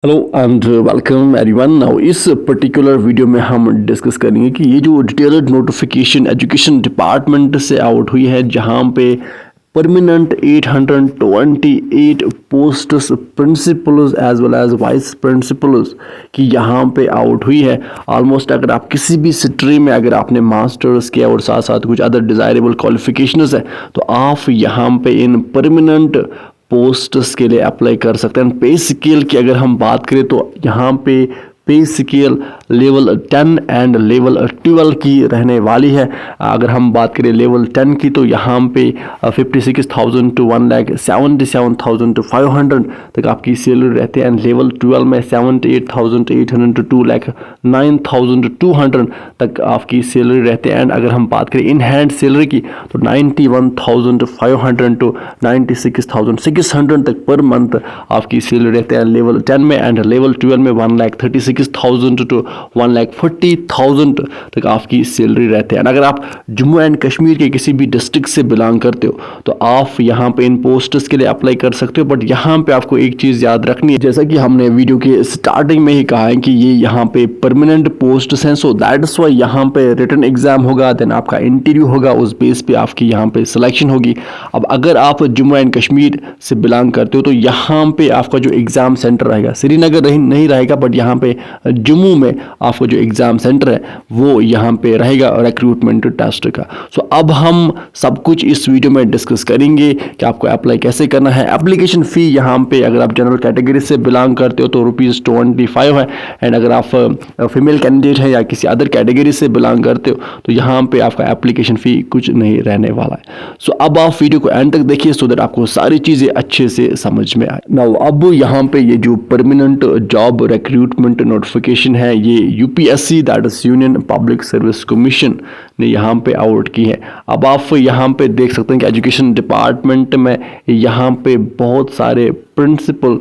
Hello and welcome everyone. Now इस particular video में हम डिस्कस करेंगे कि ये जो डिटेल्ड नोटिफिकेशन एजुकेशन डिपार्टमेंट से आउट हुई है, जहां पे permanent 828 posts principals as well as vice principals की यहाँ पे आउट हुई है। ऑलमोस्ट अगर आप किसी भी स्ट्रीम में अगर आपने मास्टर्स किया और साथ साथ कुछ अदर डिज़ायरेबल क्वालिफिकेशंस है तो आप यहाँ पे इन परमानेंट पोस्ट्स के लिए अप्लाई कर सकते हैं। पे स्केल की अगर हम बात करें तो यहाँ पे पे स्केल लेवल 10 एंड लेवल 12 की रहने वाली है। अगर हम बात करें लेवल 10 की तो यहाँ पे 56,000 टू 1,77,500 तक आपकी सैलरी रहती है एंड लेवल 12 में 78,800 टू 2,09,200 तक आपकी सैलरी रहती है। एंड अगर हम बात करें इन हैंड सैलरी की तो 91,500 टू 96,600 तक पर मंथ आपकी सैलरी रहती है लेवल 10 में। एंड लेवल 12 में 1,36,000 टू 1,40,000 तक आपकी सैलरी रहती है। अगर आप जम्मू एंड कश्मीर के किसी भी डिस्ट्रिक्ट से बिलोंग करते हो तो आप यहाँ पे इन पोस्ट्स के लिए अप्लाई कर सकते हो। बट यहाँ पे आपको एक चीज़ याद रखनी है, जैसा कि हमने वीडियो के स्टार्टिंग में ही कहा है कि ये यहाँ पे परमानेंट पोस्ट्स हैं, सो दैट्स वाई यहाँ पे रिटन एग्जाम होगा, देन आपका इंटरव्यू होगा, उस बेस पे आपकी यहाँ पे सिलेक्शन होगी। अब अगर आप जम्मू एंड कश्मीर से बिलोंग करते हो तो यहाँ पे आपका जो एग्ज़ाम सेंटर रहेगा श्रीनगर नहीं रहेगा, बट यहाँ पे जम्मू में आपको जो एग्ज़ाम सेंटर है वो यहाँ पे रहेगा रिक्रूटमेंट टेस्ट का। सो अब हम सब कुछ इस वीडियो में डिस्कस करेंगे कि आपको अप्लाई कैसे करना है। एप्लीकेशन फ़ी यहाँ पे अगर आप जनरल कैटेगरी से बिलोंग करते हो तो ₹25 है। एंड अगर आप फीमेल कैंडिडेट है या किसी अदर कैटेगरी से बिलोंग करते हो तो यहाँ पे आपका एप्लीकेशन फ़ी कुछ नहीं रहने वाला है। सो अब आप वीडियो को एंड तक देखिए सो दैट आपको सारी चीज़ें अच्छे से समझ में आए। नाउ अब यहाँ पे ये जो परमानेंट जॉब रिक्रूटमेंट नोटिफिकेशन है ये UPSC that is union public service commission ने यहाँ पे आउट की है। अब आप यहाँ पे देख सकते हैं कि एजुकेशन डिपार्टमेंट में यहाँ पे बहुत सारे प्रिंसिपल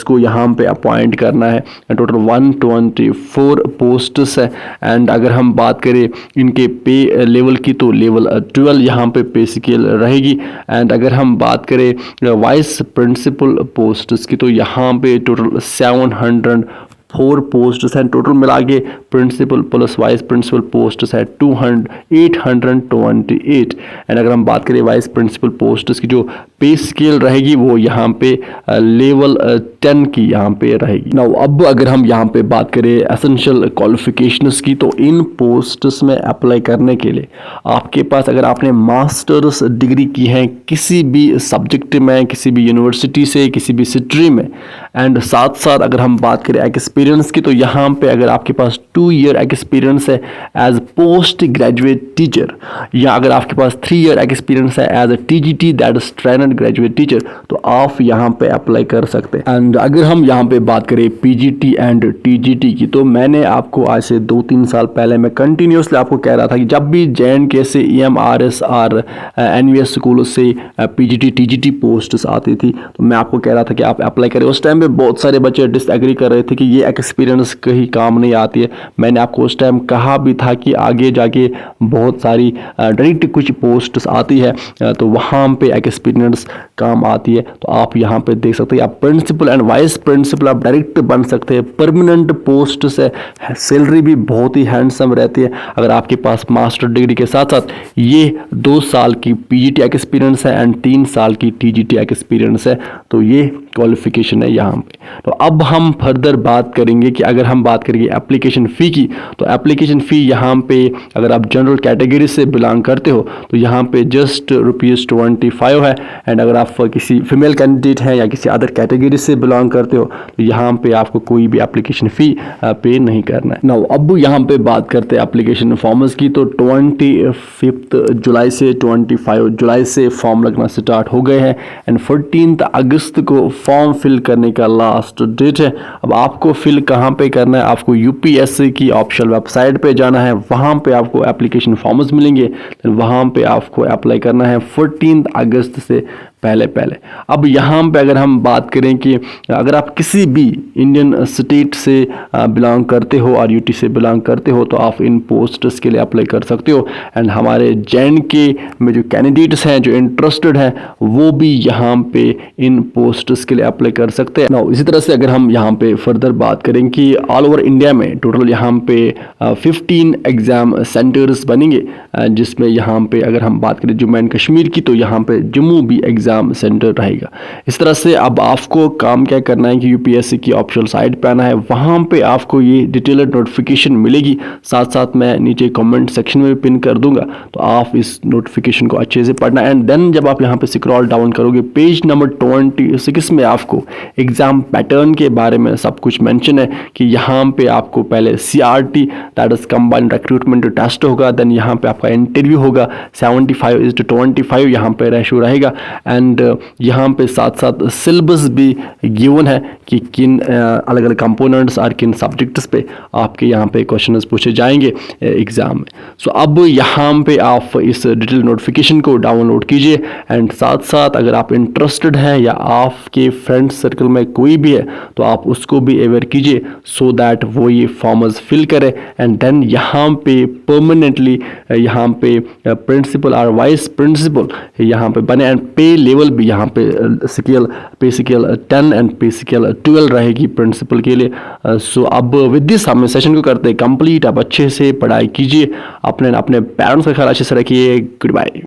को यहाँ पे अपॉइंट करना है। टोटल 124 पोस्ट्स है। एंड अगर हम बात करें इनके पे लेवल की तो लेवल 12 यहाँ पे स्केल रहेगी। एंड अगर हम बात करें वाइस प्रिंसिपल पोस्ट्स की तो यहाँ पे टोटल 704 पोस्ट्स हैं। टोटल मिला के principal plus vice principal posts है 828। एंड अगर हम बात करें वाइस प्रिंसिपल पोस्ट्स की जो पे स्केल रहेगी वो यहाँ पे लेवल 10 की यहाँ पे रहेगी। नाउ अब अगर हम यहाँ पे बात करें एसेंशियल क्वालिफिकेशंस की तो इन पोस्ट्स में अप्लाई करने के लिए आपके पास अगर आपने मास्टर्स डिग्री की है किसी भी सब्जेक्ट में, किसी भी यूनिवर्सिटी से, किसी भी स्ट्रीम में, एंड साथ साथ अगर हम बात करें एक्सपीरियंस की तो यहाँ पे अगर आपके पास 2 ईयर एक्सपीरियंस है एज पोस्ट ग्रेजुएट टीचर, या अगर आपके पास 3 ईयर एक्सपीरियंस है as a TGT that is trained graduate teacher तो आप यहाँ पे अप्लाई कर सकते हैं। एंड अगर हम यहाँ पे बात करें पीजीटी एंड टीजीटी की तो मैंने आपको आज से 2-3 साल पहले मैं कंटिन्यूसली आपको कह रहा था कि जब भी JNK से EMRS और NVS स्कूल से पीजीटी टीजीटी पोस्ट आती थी तो मैं आपको कह रहा था कि आप अप्लाई करें। उस टाइम पे बहुत सारे बच्चे डिसएग्री कर रहे थे कि ये एक्सपीरियंस कहीं काम नहीं आती है। मैंने आपको उस टाइम कहा भी था कि आगे जाके बहुत सारी डायरेक्ट कुछ पोस्ट्स आती है तो वहाँ पे एक्सपीरियंस काम आती है। तो आप यहाँ पे देख सकते हैं आप प्रिंसिपल एंड वाइस प्रिंसिपल आप डायरेक्ट बन सकते हैं। परमानेंट पोस्ट से सैलरी भी बहुत ही हैंडसम रहती है। अगर आपके पास मास्टर डिग्री के साथ साथ ये 2 साल की पीजीटी एक्सपीरियंस है एंड 3 साल की टीजीटी एक्सपीरियंस है तो ये क्वालिफिकेशन है यहाँ पे। तो अब हम फर्दर बात करेंगे कि अगर हम बात करेंगे एप्लीकेशन फ़ी की तो एप्लीकेशन फ़ी यहाँ पे अगर आप जनरल कैटेगरी से बिलोंग करते हो तो यहाँ पे जस्ट ₹25 है। एंड अगर आप किसी फीमेल कैंडिडेट हैं या किसी अदर कैटेगरी से बिलोंग करते हो तो यहाँ पे आपको कोई भी एप्लीकेशन फ़ी पे नहीं करना है। नाउ अब यहाँ पे बात करते हैं एप्लीकेशन फॉर्म्स की तो 25 जुलाई से 25 जुलाई से फॉर्म लगना स्टार्ट हो गए हैं एंड 14 अगस्त को फॉर्म फिल करने का लास्ट डेट है। अब आपको फिल कहाँ पे करना है, आपको यूपीएससी की ऑफिशियल वेबसाइट पे जाना है, वहाँ पे आपको एप्लीकेशन फॉर्म्स मिलेंगे, वहाँ पे आपको अप्लाई करना है 14 अगस्त से पहले पहले। अब यहाँ पे अगर हम बात करें कि अगर आप किसी भी इंडियन स्टेट से बिलोंग करते हो और यूटी से बिलोंग करते हो तो आप इन पोस्ट्स के लिए अप्लाई कर सकते हो। एंड हमारे जे में जो कैंडिडेट्स हैं जो इंटरेस्टेड हैं वो भी यहाँ पे इन पोस्ट्स के लिए अप्लाई कर सकते हैं। नाउ इसी तरह से अगर हम यहाँ पे फर्दर बात करें कि ऑल ओवर इंडिया में टोटल यहाँ पे 15 एग्ज़ाम सेंटर्स बनेंगे, जिसमें यहाँ पे अगर हम बात करें जम्मू एंड कश्मीर की तो यहाँ पे जम्मू भी एग्ज़ाम सेंटर रहेगा। इस तरह से अब आपको काम क्या करना है कि यूपीएससी की ऑफिशियल साइट पे आना है, वहाँ पे आपको ये डिटेल्ड नोटिफिकेशन मिलेगी, साथ साथ मैं नीचे कमेंट सेक्शन में भी पिन कर दूंगा, तो आप इस नोटिफिकेशन को अच्छे से पढ़ना। एंड देन जब आप यहाँ पे स्क्रॉल डाउन करोगे पेज नंबर 26 में आपको एग्ज़ाम पैटर्न के बारे में सब कुछ मेंशन है कि यहाँ पे आपको पहले CRT that is combined recruitment test होगा, देन यहाँ पे आपका इंटरव्यू होगा, 75:25 यहाँ पे रेशो रहेगा। एंड यहाँ पे साथ साथ सिलेबस भी गिवन है कि किन अलग अलग कंपोनेंट्स और किन सब्जेक्ट्स पे आपके यहाँ पे क्वेश्चंस पूछे जाएंगे एग्ज़ाम में। सो अब यहाँ पे आप इस डिटेल नोटिफिकेशन को डाउनलोड कीजिए एंड साथ साथ अगर आप इंटरेस्टेड हैं या आपके फ्रेंड सर्कल में कोई भी है तो आप उसको भी अवेयर कीजिए सो दैट वो ये फॉर्म्स फिल करे एंड देन यहाँ पे परमानेंटली यहाँ पे प्रिंसिपल और वाइस प्रिंसिपल यहाँ पे बने। एंड पे लेवल भी यहाँ पे पे स्केल 10 एंड पे स्केल 12 रहेगी प्रिंसिपल के लिए। सो अब विद दिस हम सेशन को करते हैं कंप्लीट। आप अच्छे से पढ़ाई कीजिए, अपने पेरेंट्स का ख्याल अच्छे से रखिए। Good bye.